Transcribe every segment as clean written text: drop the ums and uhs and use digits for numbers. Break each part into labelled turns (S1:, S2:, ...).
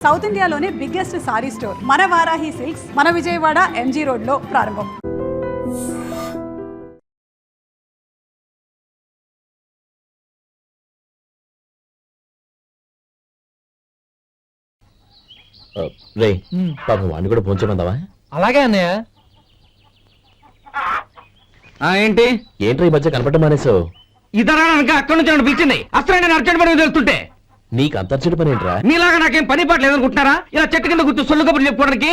S1: South ఇండియాలోనే biggest sorry store మన Varahi silks మన విజయవాడ ఎంజీ రోడ్ లో ప్రారంభం.
S2: రే పాపం వాడిని కూడా పోంచమందావా?
S3: అలాగే అన్నయ్య.
S4: ఏంటి
S2: ఏంట్రా ఈ మధ్య కనపడటం మానేసావు?
S4: ఇతరా అక్కడి నుంచి నన్ను పిలిచింది. అసలు నేను అర్జెంట్ పని వెళ్తుంటే
S2: నీకు అంతర్చడి పని ఏంట్రా?
S4: మీలాగా నాకేం పని పాట లేదనుకుంటున్నారా? ఇలా చెట్టు కింద కూర్చో సొల్లు కబుర్లు చెప్పుకోవడానికి.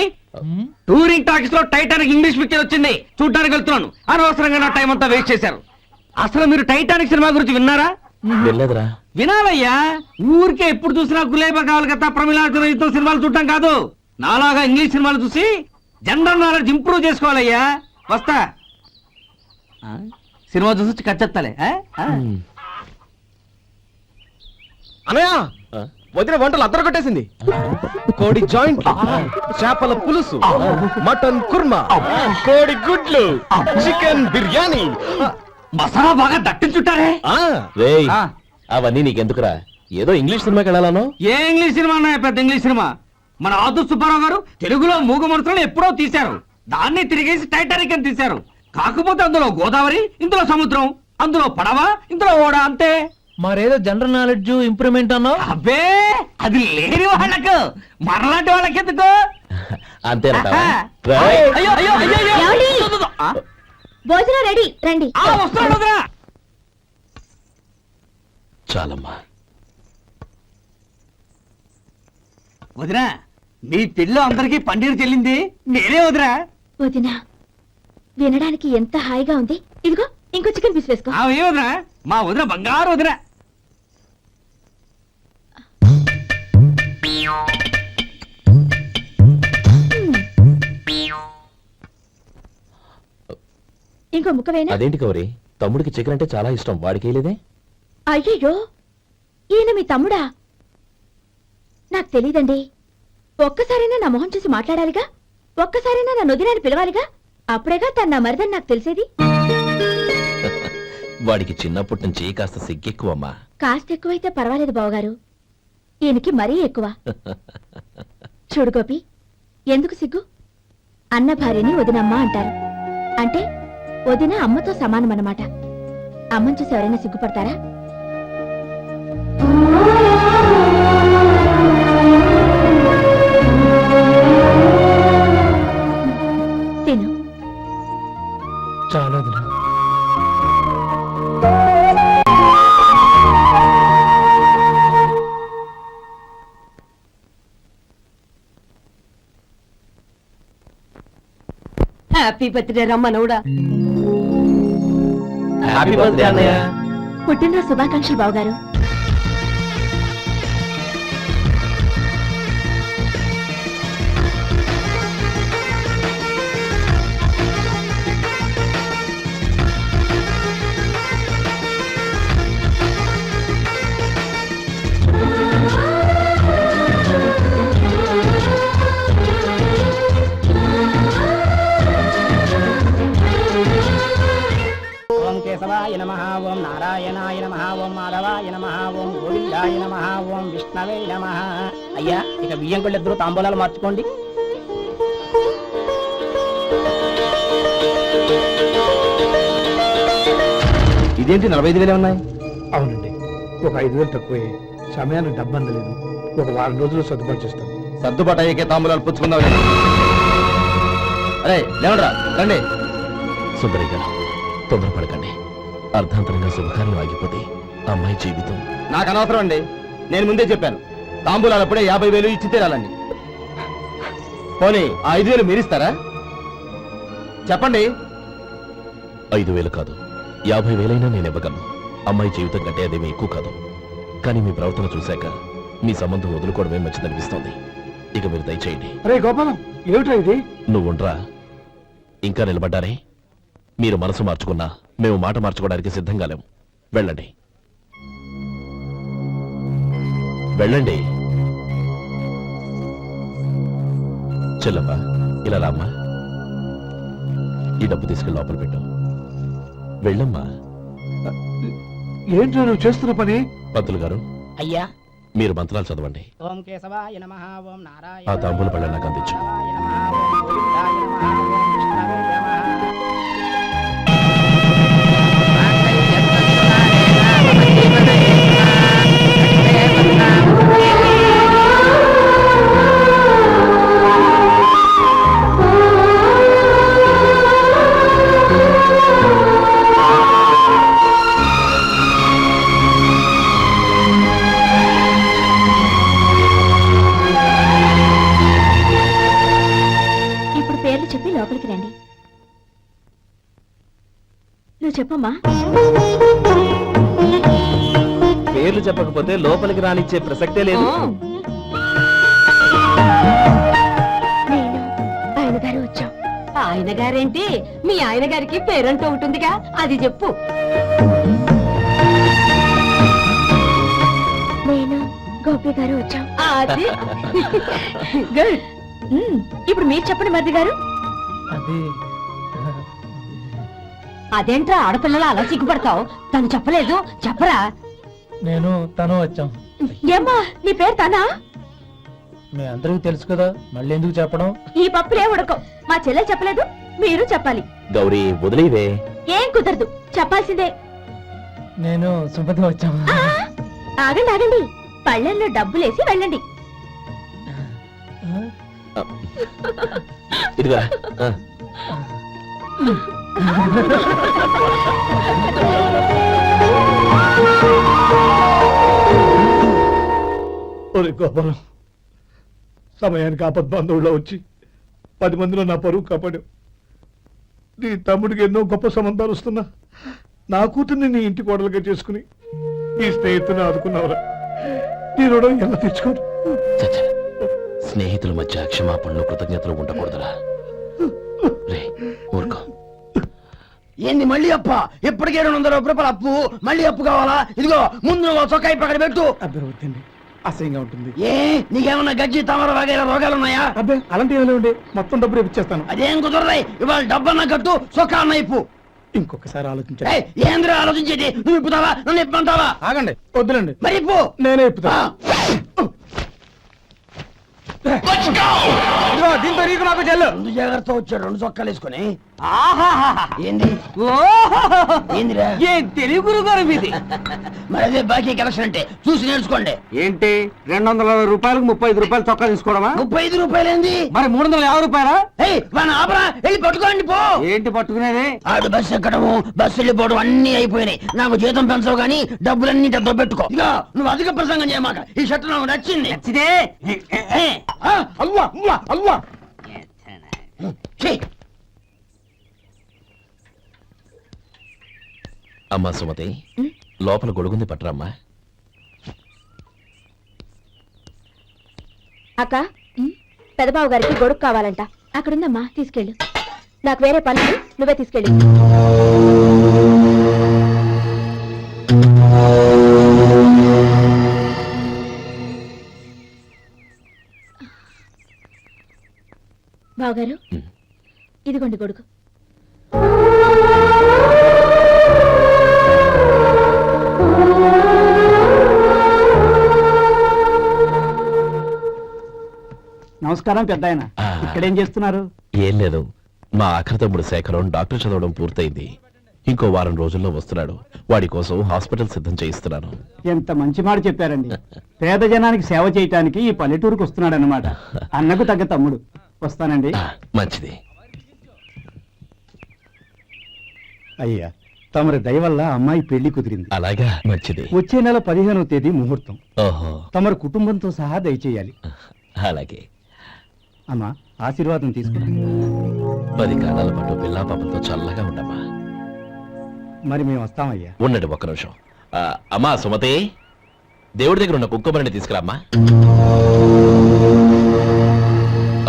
S4: టూరింగ్ టాకీస్ లో టైటానిక్ ఇంగ్లీష్ పిక్చర్ వచ్చింది, చూడడానికి వెళ్తున్నాను. అనవసరంగా నా టైం అంతా వేస్ట్ చేశారు. అసలు మీరు టైటానిక్ సినిమా గురించి విన్నారా?
S2: వెళ్ళలేదురా.
S4: వినాలయ్యా, ఊరికే ఎప్పుడు చూసినా గులేబా కావాలి కదా ప్రమిళాయుతం సినిమాలు చూడటం కాదు. నాలాగా ఇంగ్లీష్ సినిమాలు చూసి జనరల్ నాలెడ్జ్ ఇంప్రూవ్ చేసుకోవాలయ్యా. వస్తా. సినిమా చూసి కచ్చెత్తాలే.
S3: అన్నయ్య వదిన వంటలు అద్దరు కొట్టేసింది. కోడి జాయింట్, చేపల పులుసు, మటన్ కుర్మా, కోడి గుడ్లు, చికెన్ బిర్యానీ,
S4: మసాలా బాగా దట్టించుంటారే.
S2: రేయ్ అవన్నీ నీకెందుకురా? ఏదో ఇంగ్లీష్ సినిమాకి వెళ్ళాలను.
S4: ఏ ఇంగ్లీష్ సినిమా అన్నాయా? పెద్ద ఇంగ్లీష్ సినిమా. మన ఆదు సుబ్బారావు గారు తెలుగులో మూగ మనుషులను ఎప్పుడో తీశారు. దాన్ని తిరిగేసి టైటానిక్ అని తీశారు. కాకపోతే అందులో గోదావరి, ఇందులో సముద్రం, అందులో పడవ, ఇందులో ఓడ, అంతే.
S3: మరేదో జనరల్ నాలెడ్జ్ ఇంప్రూవ్మెంట్ అన్నావు.
S4: అబ్బే అది లేని వాళ్ళకు, మరలాంటి వాళ్ళకి ఎందుకు?
S2: అంతేనంటావా?
S4: అయ్యో అయ్యో అయ్యో అయ్యో.
S5: భోజనం రెడీ, రండి.
S4: వస్తున్నాడు వదినా.
S2: చాలమ్మా.
S4: వదినా, మీ పిల్ల అందరికీ పన్నీరు చెల్లింది నేనే వదినా.
S5: వదినా, వినడానికి ఎంత హాయిగా ఉంది. ఇదిగో ఇంకో చికెన్ పీస్ వేసుకో.
S4: ఏ వదినా, మా వదిన బంగారు వదినా.
S5: ఇంకో ముక్క వేనా?
S2: అదేంటి కౌరి, తమ్ముడికి చికెన్ అంటే చాలా ఇష్టం, వాడికి లేదే?
S5: అయ్యయ్యో, ఈయన మీ తమ్ముడా? నాకు తెలీదండి. ఒక్కసారైనా నా మొహం చూసి మాట్లాడాలిగా, ఒక్కసారైనా నా వదినాన్ని పిలవాలిగా. అప్పుడేగా తన నా మరిదని నాకు తెలిసేది.
S2: వాడికి చిన్నప్పటి నుంచి కాస్త సిగ్గెక్కువమ్మా.
S5: కాస్త ఎక్కువైతే పర్వాలేదు బావగారు, ఈయనకి మరీ ఎక్కువ. చూడు గోపి, ఎందుకు సిగ్గు? అన్న భార్యని వదినమ్మ అంటారు. అంటే వదిన అమ్మతో సమానమన్నమాట. అమ్మని చూసి ఎవరైనా సిగ్గుపడతారా? తిను.
S3: చాలా
S6: హ్యాపీ బర్త్డే రమ్మనవుడా.
S2: హ్యాపీ బర్త్డే అన్నయ్య.
S5: పుట్టినరోజు శుభాకాంక్షలు బావగారు.
S7: ఓం కేశవాయ నమః, ఓం నారాయణాయ నమః, ఓం మాధవాయ నమః, ఓం గోవిందాయ నమః, ఓం విష్ణవే నమః. అయ్యా, ఇక బియ్యం కొళ్ళిద్దరూ తాంబూలాలు మార్చుకోండి.
S4: ఇదేంటి 45,000 ఉన్నాయి?
S8: అవునండి, ఒక 5,000 తక్కువే. సమయానికి డబ్బు అందలేదు. ఒక వారం రోజులు సర్దుబాటు చేస్తాం.
S4: సర్దుబాటు అయ్యే తాంబూలాలు పుచ్చుకుందాం. అరే లేవరా, రండి.
S2: సుందరి గారు, తొందరపడకండి. అర్ధాంతరంగా శుభకార్యం ఆగిపోతే అమ్మాయి జీవితం.
S4: నాకు అనవసరం అండి, నేను ముందే చెప్పాను. తాంబూలాలప్పుడే 50,000 ఇచ్చి తీరాలండి. పోనీ ఆ 5,000 మీరిస్తారా? చెప్పండి.
S2: 5,000 కాదు, 50,000 నేను ఇవ్వగలను. అమ్మాయి జీవితం కంటే అదేమీ ఎక్కువ కాదు. కానీ మీ ప్రవర్తన చూశాక మీ సంబంధం వదులుకోవడమే మంచిదనిపిస్తోంది. ఇక మీరు దయచేయండి.
S8: అరే గోపాలం, ఏమిటా ఇది?
S2: నువ్వుండ్రా. ఇంకా నిలబడ్డారే? మీరు మనసు మార్చుకున్నా మేము మాట మార్చుకోవడానికి సిద్ధంగా లేము. వెళ్ళండి, వెళ్ళండి. చెల్లమ్మా, ఇలా రామ్మా. ఈ డబ్బు తీసుకెళ్ళి లోపల పెట్టు. వెళ్ళమ్మా.
S8: ఏంటో నువ్వు చేస్తున్న పని?
S2: పంతులు గారు,
S7: అయ్యా,
S2: మీరు మంత్రాలు చదవండి.
S7: ఓం కేశవాయ నమః ఓం
S2: ఆ
S7: నారాయణ
S2: తాంబూల పళ్ళ నాకు అందించు.
S7: ఓం గోవిందాయ నమః ఓం విష్ణవే నమః.
S5: ఇప్పుడు పేర్లు చెప్పి లోపలికి రండి. నువ్వు చెప్పమ్మా.
S3: పేర్లు చెప్పకపోతే లోపలికి రానిచ్చే ప్రసక్తే లేదు.
S5: నేను ఆయన గారు వచ్చాం.
S6: ఆయన గారేంటి, మీ ఆయన గారికి పేరంటూ ఉంటుందిగా, అది చెప్పు.
S5: నేను గోపి గారు వచ్చాం.
S6: అది
S5: గుడ్. ఇప్పుడు మీరు చెప్పండి మరిది గారు.
S3: అది
S6: అదేంట్రా ఆడపిల్లలు అలా సిగ్గుపడతావు? తను చెప్పలేదు, చెప్పరా.
S3: నేను తను వచ్చాం.
S5: ఏమ్మా నీ పేరు తనా?
S3: మీ అందరికీ తెలుసు కదా, మళ్ళీ ఎందుకు చెప్పడం?
S5: ఈ పప్పులే ఉడకం. మా చెల్లెలు చెప్పలేదు, మీరు చెప్పాలి.
S2: గౌరీ వదిలేవే.
S5: ఏం కుదరదు, చెప్పాల్సిందే.
S3: నేను సుమతి వచ్చాం.
S5: ఆ, ఆగండి ఆగండి, పళ్ళెంలో డబ్బులేసి వెళ్ళండి.
S2: ఇదిగా
S8: ఒరే గోపాలం, సమయానికి ఆపద్బంధువుల్లో వచ్చి 10 మందిలో నా పరువు కాపాడావు. నీ తమ్ముడికి ఎన్నో గొప్ప సంబంధాలు వస్తున్నా నా కూతుర్ని నీ ఇంటి కోడలుగా చేసుకుని నీ స్నేహితుని ఆదుకున్నావురా. నీ రుణం ఎలా తెచ్చుకోరు?
S2: చచ్చ, స్నేహితుల మధ్య క్షమాపణలు కృతజ్ఞతలు ఉండకూడదురా. రే ఊరుకో.
S4: ఏంది మళ్ళీ అప్ప? ఇప్పటికే 200 రూపాయల అప్పు, మళ్ళీ అప్పు కావాలా? ఇదిగో ముందు నువ్వు చొక్కా పక్కన పెట్టు.
S8: అబ్బే వద్దండి, అసహ్యంగా ఉంటుంది.
S4: ఏ నీకేమన్నా గజ్జి తమర వగైరా రోగాలున్నాయా?
S8: అబ్బే అలాంటి ఏమైనా ఉండే, మొత్తం డబ్బు రేపు ఇచ్చేస్తాను.
S4: అదేం కుదరదాయి. ఇవాళ డబ్బన్నా కట్టు, చొక్కా అన్న ఇప్పు.
S8: ఇంకొకసారి ఆలోచించండి.
S4: ఏయ్, ఏంద్రా ఆలోచించేది? నువ్వు ఇప్పుతావా, నన్ను ఇప్పమంటావా?
S8: ఆగండి, వద్దులండి,
S4: మరి ఇప్పు.
S8: నేనే ఇప్పుతా.
S3: దీంతో నీకు నాకు చెల్లు.
S4: ముందు జాగ్రత్త వచ్చాడు 2 చొక్కాలు వేసుకొని.
S3: ఆహాహాహా.
S4: ఏంది ఏందిరా?
S3: ఏ తెలుగు గారు మీది?
S4: మరి అదే బాకీ కలెక్షన్ అంటే చూసి నేర్చుకోండి.
S3: ఏంటి 260 రూపాయలకు 35 రూపాయలు చొక్కా తీసుకోవడమా?
S4: 35 రూపాయలు ఏంది?
S3: మరి 350 రూపాయలా?
S4: ఏయ్ వాడిని ఆపరా, వెళ్ళి పట్టుకోండి పో.
S3: ఏంటి పట్టుకునేది?
S4: ఆడు బస్సు ఎక్కడము, బస్సు వెళ్ళిపోవడం అన్ని అయిపోయినాయి. నాకు జీతం పెంచవు గానీ డబ్బులన్నీ డబ్బు పెట్టుకో. ఇక నువ్వు అధిక ప్రసంగం చేయమాక. ఈ షర్ట్ నాకు నచ్చింది.
S3: నచ్చితే
S8: అల్వా అల్వా అల్వా.
S4: ఛీ,
S2: అమ్మా సుమతి, లోపల గొడుగుంది పట్టరమ్మా.
S5: అక్క, పెదబాబు గారికి గొడుగు కావాలంట. అక్కడుందమ్మా, తీసుకెళ్ళు. నాకు వేరే పని ఉంది, నువ్వే తీసుకెళ్ళి. బావగారు, ఇదిగోండి గొడుగు.
S7: నమస్కారం పెద్దాయన. ఇక్కడేం చేస్తున్నారు?
S2: ఏం లేదు, మా ఆఖరి తమ్ముడు శేఖరం డాక్టర్ చదవడం పూర్తయింది. ఇంకో వారం రోజుల్లో వస్తున్నాడు. వాడి కోసం హాస్పిటల్ సిద్ధం చేయిస్తున్నాను.
S7: ఎంత మంచి మాట చెప్పారండి. పేద జనానికి సేవ చేయటానికి ఈ పల్లెటూరుకు వస్తున్నాడు అన్నమాట. అన్నకు తగ్గ తమ్ముడు. వస్తానండి.
S2: మంచిది.
S9: అయ్యా, తమరి దయ వల్ల అమ్మాయి పెళ్లి కుదిరింది.
S2: అలాగా, మంచిది.
S9: వచ్చే నెల 15వ తేదీ ముహూర్తం.
S2: ఓహో,
S9: తమరి కుటుంబంతో సహా దయచేయాలి.
S2: అలాగే.
S9: అమ్మా, ఆశీర్వాదం తీసుకురా.
S2: 10 కాలాల పాటు పిల్లా పాపంతో చల్లగా ఉండమ్మా.
S9: మరి మేము వస్తామయ్యా.
S2: ఉండండి ఒక్క నిమిషం. అమ్మా సుమతి, దేవుడి దగ్గర ఉన్న కుక్కమరిని తీసుకురామ్మా.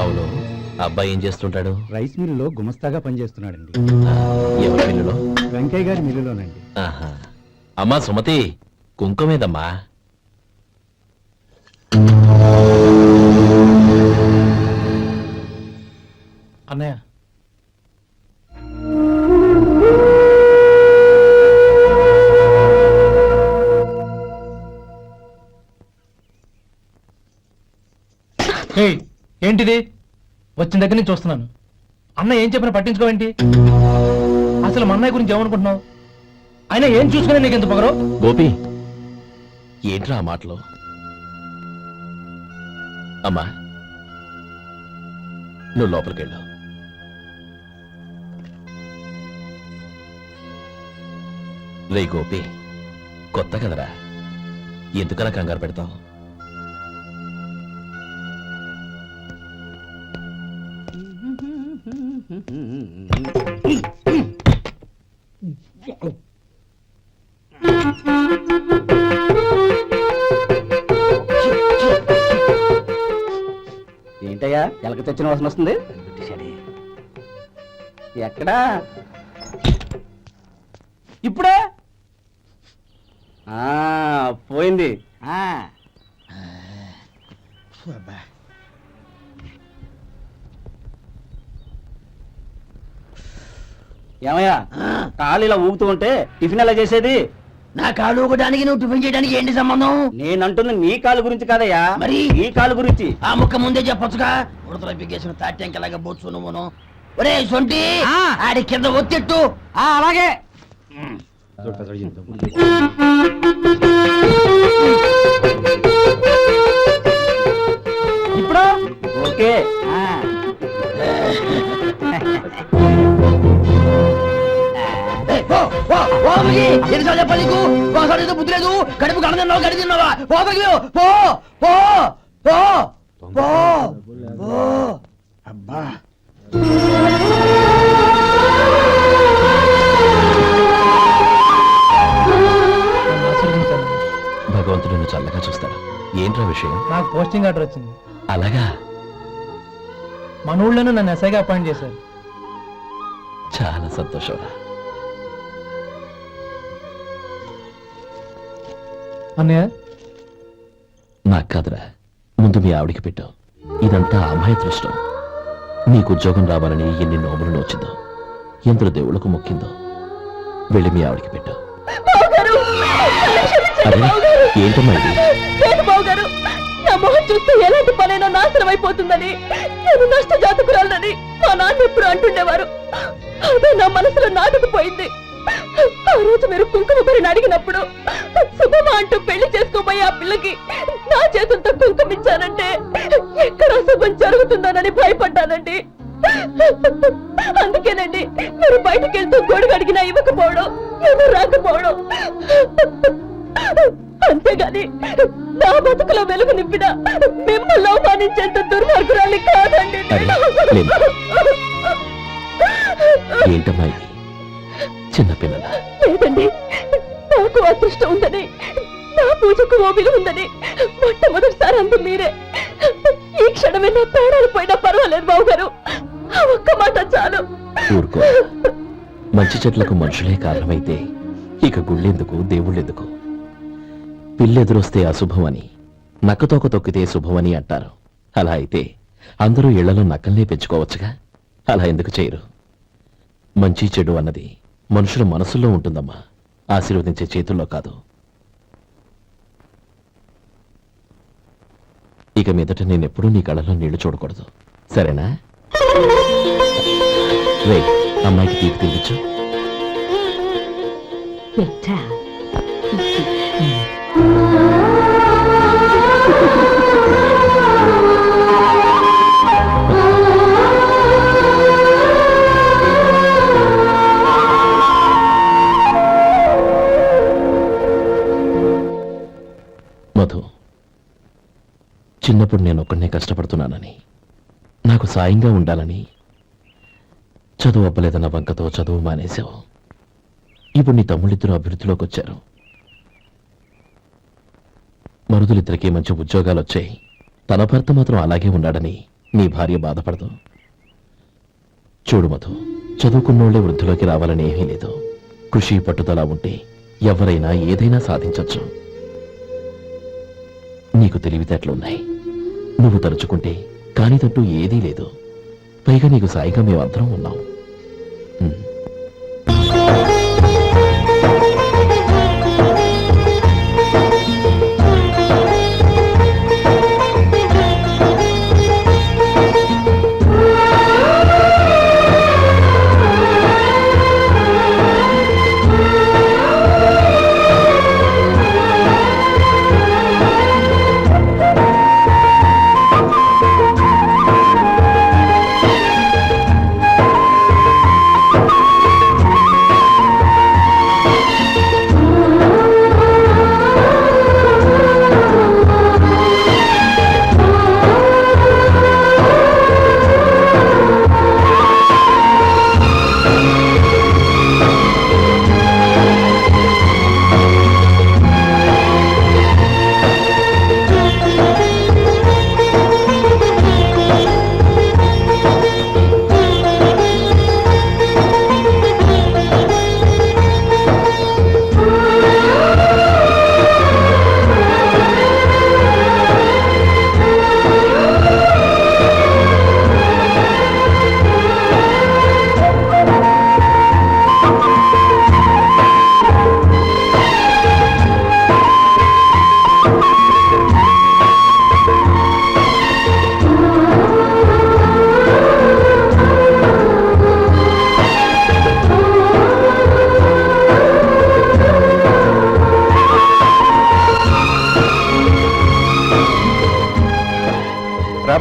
S2: అవును, అబ్బాయి ఏం చేస్తుంటాడు?
S9: రైస్ మిల్లులో గుమస్తాగా పనిచేస్తున్నాడండి.
S2: ఎవరి మిల్లులో?
S9: వెంకయ్య గారి మిల్లులోనండి.
S2: ఆహా. అమ్మా సుమతి, కుంకుమేదమ్మా?
S3: అన్నయ్య, ఏంటిది వచ్చిన దగ్గర నుంచి చూస్తున్నాను. అన్న ఏం చెప్పినా పట్టించుకోవేంటి? అసలు మా అన్నయ్య గురించి ఏమనుకుంటున్నావు? ఆయన ఏం చూసుకునే నీకు ఎంత పొగరు?
S2: గోపి, ఏంట్రా ఆ మాటలు? అమ్మా, నువ్వు లోపలికెళ్ళు. రే గోపి, కొత్త కదరా, ఎందుకలా కంగారు పెడతావు?
S7: ఏంటయ్యా ఎలక తెచ్చిన వాసన వస్తుంది? ఎక్కడా? ఇప్పుడే పోయింది. ఏమయ్యా కాలు ఇలా ఊగుతూ ఉంటే టిఫిన్ ఎలా చేసేది?
S10: నా కాలు ఊగడానికి నువ్వు టిఫిన్ చేయడానికి ఏంటి సంబంధం?
S7: నేనంటుంది నీ కాలు గురించి కాదయ్యా,
S10: మరి
S7: ఈ కాలు గురించి.
S10: ఆ ముక్క ముందే చెప్పొచ్చుగా. ఉడతల పిగేసిన తాట్యంకలాగా బొచ్చు నువ్వును. ఒరే సొంటి, ఆడి కింద ఒత్తిట్టు.
S4: అలాగే.
S7: ఇప్పుడు ఓకే.
S10: ఎన్నిసార్లు చెప్పాలి నీకు? ఒకసారి ఏదో బుద్ధి లేదు. కడుపు గడ తిన్నావు, గడి తిన్నావా? పోపకి పో పో పో పో పో. అబ్బా,
S2: భగవంతుడు నిన్ను చల్లగా చూస్తాడు. ఏంట్రా విషయం?
S3: నాకు పోస్టింగ్ ఆర్డర్ వచ్చింది.
S2: అలాగా?
S3: మన ఊళ్ళోనూ నన్ను ఎస్ఐగా అపాయింట్ చేశారు.
S2: చాలా సంతోషంరా.
S3: అన్నయ్య,
S2: నాకు కాదురా, ముందు మీ ఆవిడికి పెట్టు. ఇదంతా అమ్మాయి దృష్టం. నీకు ఉద్యోగం రావాలని ఎన్ని నోములు నోచిందో, ఎందరు దేవుళ్ళకు మొక్కిందో. వెళ్ళి మీ ఆవిడికి పెట్టు. అరే, ఏంటమ్మా ఇది?
S6: బావగారు, నా మొహం చూస్తే ఎలాంటి పనైనా నాశనం అయిపోతుందని, నేను నష్ట జాతకురాలని మా నాన్న ఎప్పుడు అంటుండేవారు. అదే నా మనసులో నాటుకుపోయింది. ఆ రోజు మీరు కుంకుమ భరిని అడిగినప్పుడు శుభమా అంటూ పెళ్లి చేసుకోబోయే ఆ పిల్లకి నా చేతులతో కుంకుమ ఇచ్చానంటే ఎక్కడ శుభం జరుగుతుందోనని భయపడ్డానండి. అందుకేనండి మీరు బయటకు వెళ్తూ గొడుగు అడిగినా ఇవ్వకపోవడం, ఏమో రాకపోవడం. అంతేగాని నా బతుకులో వెలుగు నింపిన మిమ్మల్ని అవమానించేంత దుర్మార్గురాలి కాదండి.
S2: ఏంటమ్మా ఇది? చిన్నపిల్లల
S6: లేదండి, నాకు అదృష్టం ఉందని, నా పూజకు ఓ విలువ ఉందని మొట్టమొదటిసారి అందు మీరే. ఈ క్షణమే నా ప్రాణాలు పోయినా పర్వాలేదు బావగారు, ఆ ఒక్క మాట చాలు.
S2: ఊరుకో. మంచి చెట్లకు మనుషులే కారణమైతే ఇక గుళ్ళెందుకు, దేవుళ్ళెందుకు? పిల్లెదురొస్తే అశుభమని, నక్కతోక తొక్కితే శుభమని అంటారు. అలా అయితే అందరూ ఇళ్లలో నక్కల్నే పెంచుకోవచ్చుగా. అలా ఎందుకు చేయరు? మంచి చెడు అన్నది మనుషుల మనసుల్లో ఉంటుందమ్మా, ఆశీర్వదించే చేతుల్లో కాదు. ఇక మీదట నేనెప్పుడూ నీ కళ్ళలో నీళ్లు చూడకూడదు, సరేనా? రే, అమ్మాయికి తీపి తినిపించు. మధు, చిన్నప్పుడు నేను ఒక్కడనే కష్టపడుతున్నానని, నాకు సాయంగా ఉండాలని చదువు అవ్వలేదన్న వంకతో చదువు మానేశావు. ఇప్పుడు నీ తమ్ముళ్ళిద్దరూ అభివృద్ధిలోకి వచ్చారు. మరుదులిద్దరికీ మంచి ఉద్యోగాలు వచ్చాయి. తన భర్త మాత్రం అలాగే ఉన్నాడని నీ భార్య బాధపడదు. చూడు మధు, చదువుకున్నోళ్లే వృద్ధిలోకి రావాలని ఏమీ లేదు. కృషి పట్టుదల ఉంటే ఎవరైనా ఏదైనా సాధించొచ్చు. నీకు తెలివితేటలున్నాయి. నువ్వు తలుచుకుంటే కానిదంటూ ఏదీ లేదు. పైగా నీకు సాయిగా మేమందరం ఉన్నాం.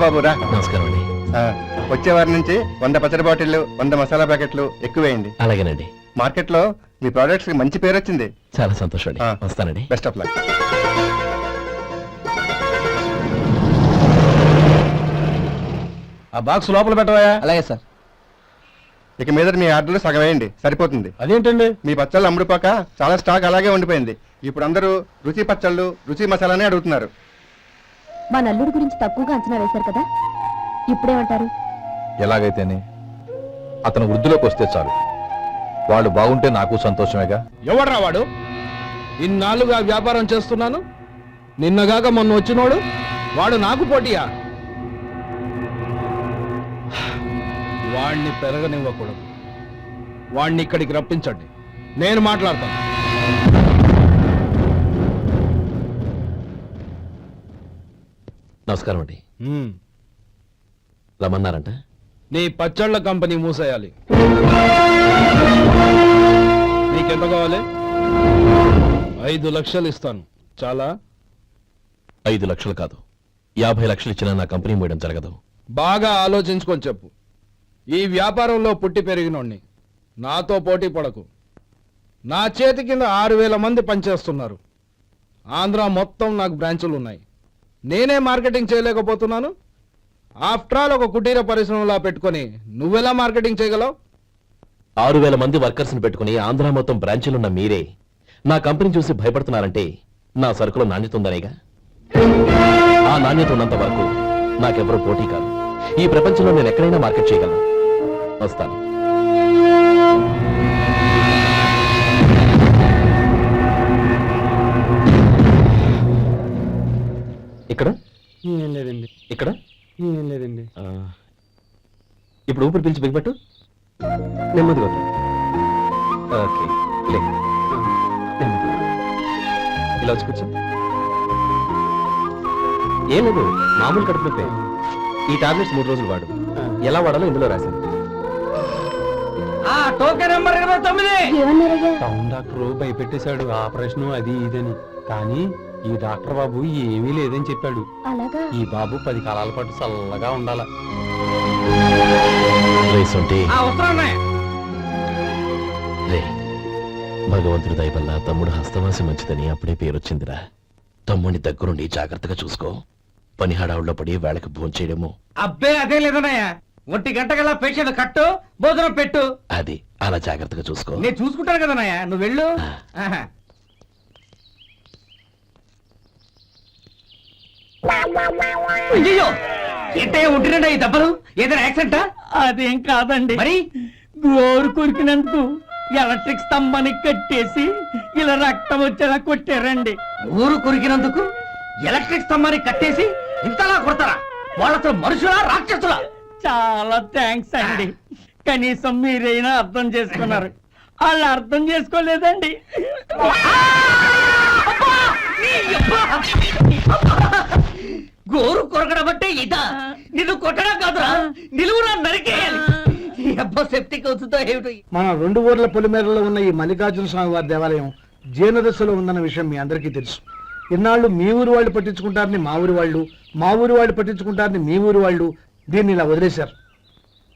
S11: బాబు రా.
S2: నమస్కారం అండి.
S11: వచ్చే వారి నుంచి 100 పచ్చడి బాటిళ్లు 100 మసాలా ప్యాకెట్లు ఎక్కువేయండి.
S2: అలాగేనండి.
S11: మార్కెట్లో మీ ప్రోడక్ట్స్ కి మంచి పేరు వచ్చింది.
S2: చాలా సంతోషం అండి. వస్తానండి.
S11: Best of luck.
S3: ఆ బాక్స్ లోపల పెట్టవా?
S10: అలాగే సార్.
S11: ఇక మీద మీ ఆర్డర్లు సగం వేయండి, సరిపోతుంది.
S3: అదేంటండి?
S11: మీ పచ్చళ్ళు అమ్ముడుపోక చాలా స్టాక్ అలాగే ఉండిపోయింది. ఇప్పుడు అందరూ రుచి పచ్చళ్ళు రుచి మసాలానే అడుగుతున్నారు.
S5: మా నల్లుడి గురించి తక్కువగా అంచనా వేశారు కదా, ఇప్పుడేమంటారు?
S12: ఎలాగైతేనే అతను వృద్ధిలోకి వస్తే చాలు. వాళ్ళు బాగుంటే నాకు సంతోషమేగా.
S3: ఎవడ్రా వాడు? ఇన్నాళ్ళుగా వ్యాపారం చేస్తున్నాను, నిన్నగాక మొన్న వచ్చినోడు వాడు నాకు పోటీయా? వాణ్ణి పెరగనివ్వకూడదు. వాణ్ణి ఇక్కడికి రప్పించండి, నేను మాట్లాడతాను.
S2: నమస్కారం అండి. రమ్మన్నారంట?
S3: నీ పచ్చళ్ళ కంపెనీ మూసేయాలి. నీకెంత కావాలి? 5 లక్షలు ఇస్తాను. చాలా?
S2: 5 లక్షలు కాదు, 50 లక్షలు ఇచ్చినా నా కంపెనీ మూయడం జరగదు.
S3: బాగా ఆలోచించుకొని చెప్పు. ఈ వ్యాపారంలో పుట్టి పెరిగినోడ్ని, నాతో పోటీ పడకు. నా చేతి కింద 6,000 మంది పనిచేస్తున్నారు. ఆంధ్ర మొత్తం నాకు బ్రాంచులు ఉన్నాయి. నేనే మార్కెటింగ్ చేయలేకపోతున్నాను. ఆఫ్టర్ ఆల్ ఒక కుటీర పరిశ్రమలా పెట్టుకొని నువ్వెలా మార్కెటింగ్ చేయగలవు?
S2: 6,000 మంది వర్కర్స్ని పెట్టుకుని ఆంధ్ర మొత్తం బ్రాంచీలున్న మీరే నా కంపెనీ చూసి భయపడుతున్నారంటే నా సరుకులో నాణ్యత ఉందనేగా. ఆ నాణ్యత ఉన్నంత వరకు నాకెవరూ పోటీ కాదు. ఈ ప్రపంచంలో నేను ఎక్కడైనా మార్కెట్ చేయగలను. వస్తాను. ఇక్కడ
S9: ఏం లేదండి.
S2: ఇక్కడ
S9: ఏం లేదండి.
S2: ఇప్పుడు ఊపిరి పీల్చి బిగ్బట్టు. నెమ్మదిగా వద్దు. ఓకే, లే. నెమ్మదిగా. ఇలా వచ్చి కూర్చో. ఏం లేదు, మామూలు కడుపు నొప్పే. ఈ టాబ్లెట్స్ 3 రోజులు వాడు. ఎలా వాడాలో ఇందులో రాశాను.
S4: Token number 29.
S5: ఏమన్నారయ్యా?
S9: టౌన్ డాక్టర్ భయపెట్టేశాడు, ఆపరేషన్ అది ఇదని. కానీ ఈ డాక్టర్ బాబు ఏమీ లేదని చెప్పాడు.
S5: అలాగా?
S9: ఈ బాబు 10 కాలాల పాటు చల్లగా ఉండాల.
S2: రే, భగవంతుడి దయ వల్ల తమ్ముడు హస్తవాసి మంచిదని అప్పుడే పేరొచ్చిందిరా. తమ్ముడిని దగ్గరుండి జాగ్రత్తగా చూసుకో. పని హడావుల్లో పడి వేళకు భోంచేయడము.
S4: అబ్బే అదే లేదన్నయ్యా. 1 గంటకల్లా పేషెంట్ కట్టు, భోజనం పెట్టు.
S2: అది అలా జాగ్రత్తగా చూసుకో.
S4: నేను చూసుకుంటాను కదన్నయ్యా, నువ్వు వెళ్ళు. ఆహా. అయ్యో, ఏంటయ్యా ఉంటున్నాడా ఈ దెబ్బలు? ఏదైనా యాక్సిడెంటా?
S7: అదేం కాదండి,
S4: మరి
S7: గోరు కొరికినందుకు ఎలక్ట్రిక్ స్తంభాన్ని కట్టేసి ఇలా రక్తం వచ్చేలా కొట్టారండి.
S4: ఊరు కొరికినందుకు ఎలక్ట్రిక్ స్తంభాన్ని కట్టేసి ఇంతలా కొడతారా? వాళ్ళతో మనుషులా రాక్షసులా?
S7: చాలా థ్యాంక్స్ అండి, కనీసం మీరైనా అర్థం చేసుకున్నారు. వాళ్ళు అర్థం చేసుకోలేదండి.
S4: గోరు కొరకడం అంటే ఇదా? నిన్ను కొట్టడం కాదురా, నిలువురా నరికేయాలి. సెప్టిక్ అవుతుందో ఏమిటో.
S8: మన 2 ఊర్ల పొలిమేరలో ఉన్న ఈ మల్లికార్జున స్వామి వారి దేవాలయం జీర్ణదశలో ఉందన్న విషయం మీ అందరికీ తెలుసు. ఇన్నాళ్ళు మీ ఊరు వాళ్ళు పట్టించుకుంటారని మా ఊరి వాళ్ళు, మా ఊరి వాళ్ళు పట్టించుకుంటారని మీ ఊరి వాళ్ళు దీన్ని ఇలా వదిలేశారు.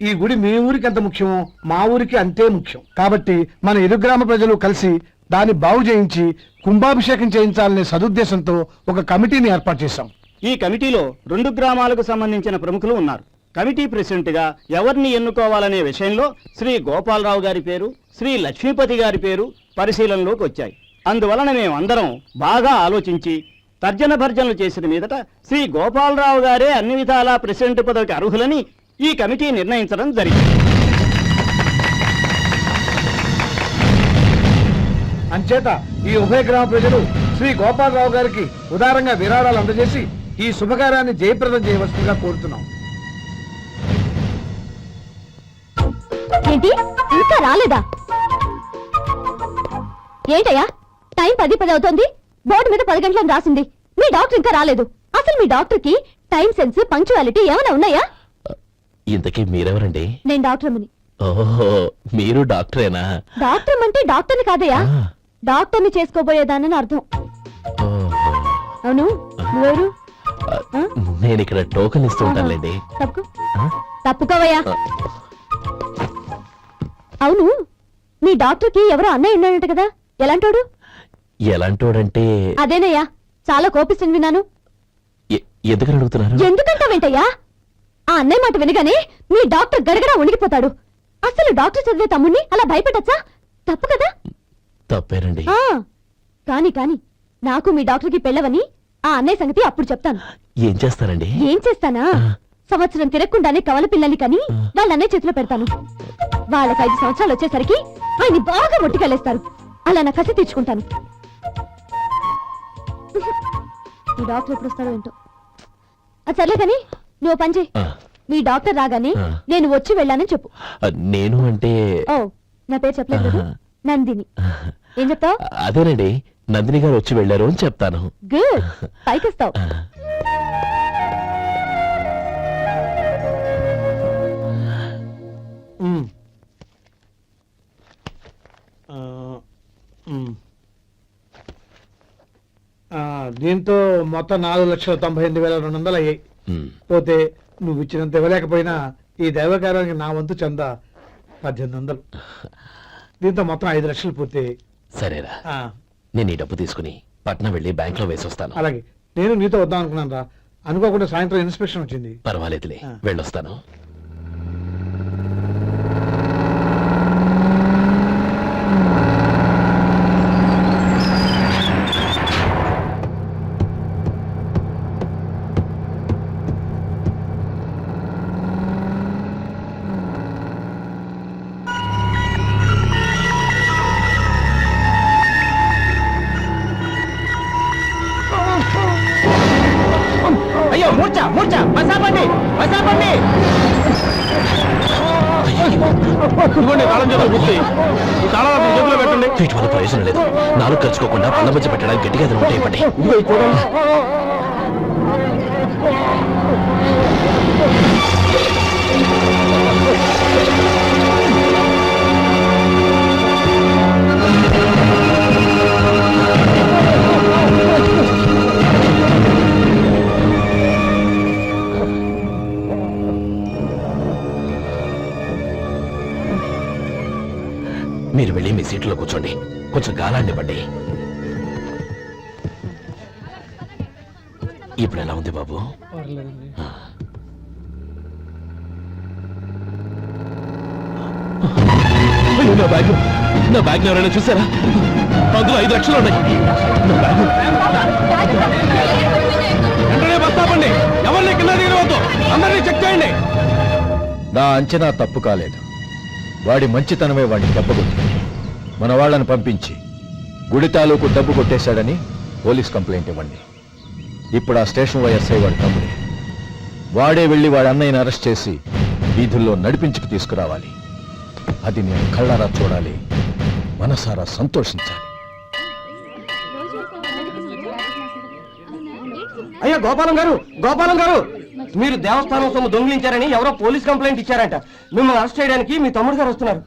S8: ఈ గుడి మీ ఊరికి ఎంత ముఖ్యమో మా ఊరికి అంతే ముఖ్యం. కాబట్టి మన ఇరు గ్రామ ప్రజలు కలిసి దాన్ని బాగు చేయించి కుంభాభిషేకం చేయించాలనే సదుద్దేశంతో ఒక కమిటీని ఏర్పాటు చేశాం.
S7: ఈ కమిటీలో 2 గ్రామాలకు సంబంధించిన ప్రముఖులు ఉన్నారు. కమిటీ ప్రెసిడెంట్ గా ఎవరిని ఎన్నుకోవాలనే విషయంలో శ్రీ గోపాలరావు గారి పేరు, శ్రీ లక్ష్మీపతి గారి పేరు పరిశీలనలోకి వచ్చాయి. అందువలన మేమందరం బాగా ఆలోచించి తర్జన భర్జనలు చేసిన మీదట శ్రీ గోపాలరావు గారే అన్ని విధాలా ప్రెసిడెంట్ పదవికి అర్హులని ఈ కమిటీ నిర్ణయించడం జరిగింది.
S8: అంచేత ఈ ఉభయ గ్రామ ప్రజలు శ్రీ గోపాలరావు గారికి ఉదారంగా విరాళాలు అందజేసి ఈ శుభకార్యాన్ని జయప్రదం చేయవలసిందిగా కోరుతున్నాం.
S5: ఏంటి, ఇంకా రాలేదా? ఏంటయ్యా, టైం 10 అవుతోంది. బోర్డు మీద 10 గంటలను రాసింది. మీ డాక్టర్ ఇంకా రాలేదు. అసలు మీ డాక్టర్ కి టైం సెన్స్, పంక్చువాలిటీ ఏమైనా ఉన్నాయా?
S2: ఇంతకీ మీరెవరండి?
S5: నేను డాక్టర్ని.
S2: ఓహో, మీరు డాక్టరేనా?
S5: డాక్టర్ అంటే డాక్టర్ని కాదయ్యా, డాక్టర్ని చేసుకోబోయేదానని అర్థం. అవును, నువ్వెవరు?
S2: నేను ఇక్కడ టోకెన్ ఇస్తూ ఉంటానులేండి.
S5: తప్పుకో
S2: ఆ?
S5: తప్పుకోవయ్యా. అవును, మీ డాక్టర్కి ఎవరో అన్నయ్య ఉన్నాడంట కదా, ఎలాంటోడు?
S2: ఎలాంటోడంటే
S5: అదేనయ్యా, చాలా కోపిస్తుంది విన్నాను.
S2: ఎందుకని అడుగుతున్నారు?
S5: ఎందుకంటావేంటయ్యా? ఆ అన్నయ్య మాట వినగానే మీ డాక్టర్ గడగడా ఉణిగిపోతాడు. అసలు డాక్టర్ చదివే తమ్ముణ్ణి అలా భయపెట్టచ్చా? తప్పు కదా?
S2: తప్పేనండి.
S5: ఆ, కాని నాకు మీ డాక్టర్కి పెళ్ళవని ఆ అన్నయ్య సంగతి అప్పుడు చెప్తాను.
S2: ఏం చేస్తారండి?
S5: ఏం చేస్తానా, సంవత్సరం తిరగకుండానే కవల పిల్లల్ని కని వాళ్ళ అన్నయ్య చేతిలో పెడతాను. వాళ్ళకి 5 సంవత్సరాలు వచ్చేసరికి ఆయన్ని బాగా మొట్టికెళ్ళేస్తారు. అలా నా కసి తీర్చుకుంటాను. మీ డాక్టర్ ఎప్పుడు వస్తాడో ఏంటో. అది సర్లే కానీ నువ్వు పని చేయి.
S2: ఆ,
S5: మీ డాక్టర్ రాగానే
S2: ఆ.
S5: నేను వచ్చి వెళ్ళానని చెప్పు.
S2: నేను అంటే
S5: ఓ, నా పేరు చెప్పలేదు కదా? నందిని. ఏం చెప్తావు?
S2: అదేనండి, నందిని గారు వచ్చి వెళ్ళారు అని చెప్తాను.
S5: గుడ్, పైకొస్తావు.
S2: ఆ.
S8: దీంతో మొత్తం 4,98,200 అయ్యాయి.
S2: ఉమ్.
S8: పోతే నువ్వు ఇచ్చినంత ఇవ్వలేకపోయినా ఈ దైవకార్యానికి నా వంతు చందా 1800. దీంతో మొత్తం 5 లక్షలు పూర్తయ్యాయి.
S2: సరేరా,
S8: ఆ,
S2: నేను ఈ డబ్బు తీసుకుని పట్నం వెళ్ళి బ్యాంక్ లో వేసొస్తాను.
S8: అలాగే నేను నీతో వద్దాం అనుకున్నాను రా, అనుకోకుండా సాయంత్రం ఇన్స్పెక్షన్ వచ్చింది.
S2: పర్వాలేదులే,
S8: ఆ.
S2: వెళ్ళొస్తాను.
S4: అయ్యో మూర్చ మూర్చ బసాపండి బసాపండి.
S3: ఇదిగోండి తాళం చేతులు గుర్తి. ఈ తాళాలు మీ చేతిలో పెట్టండి.
S2: వీటి వల్ల ప్రయోజనం లేదు. నాలుగు ఖర్చుకోకుండా పళ్ళ మధ్య పెట్టడానికి గట్టిగా ఏదైనా ఉంటే ఇవ్వండి.
S3: ఇదిగో ఇది చూడండి.
S2: మీరు వెళ్ళి మీ సీట్లో కూర్చోండి, కొంచెం గాలాన్ని ఇవ్వండి. ఇప్పుడు ఎలా ఉంది బాబు? ఆ. అయ్యో, నా బ్యాగ్ ఎవరైనా చూసారా? అందులో 5 లక్షలు ఉన్నాయి. నా బ్యాగ్
S3: వెంటనే బస్తాపండి. ఎవరిని కింద దిగవద్దు, అందరినీ చెక్ చేయండి.
S12: నా అంచనా తప్పు కాలేదు. వాడి మంచితనమే వాడిని దెబ్బకొట్టింది. మన వాళ్ళని పంపించి గుడి తాలూకు డబ్బు కొట్టేశాడని పోలీస్ కంప్లైంట్ ఇవ్వండి. ఇప్పుడు ఆ స్టేషన్ ఎస్ఐ వాడి తమ్ముడే. వాడే వెళ్ళి వాడి అన్నయ్యని అరెస్ట్ చేసి వీధుల్లో నడిపించుకు తీసుకురావాలి. అది నేను కళ్ళారా చూడాలి, మనసారా సంతోషించాలి.
S4: అయ్యో గోపాలం గారు, గోపాలం గారు, మీరు దేవస్థానం సొమ్ము దొంగిలించారని ఎవరో పోలీస్ కంప్లైంట్ ఇచ్చారంట. మిమ్మల్ని అరెస్ట్ చేయడానికి మీ తమ్ముడు గారు వస్తున్నారు.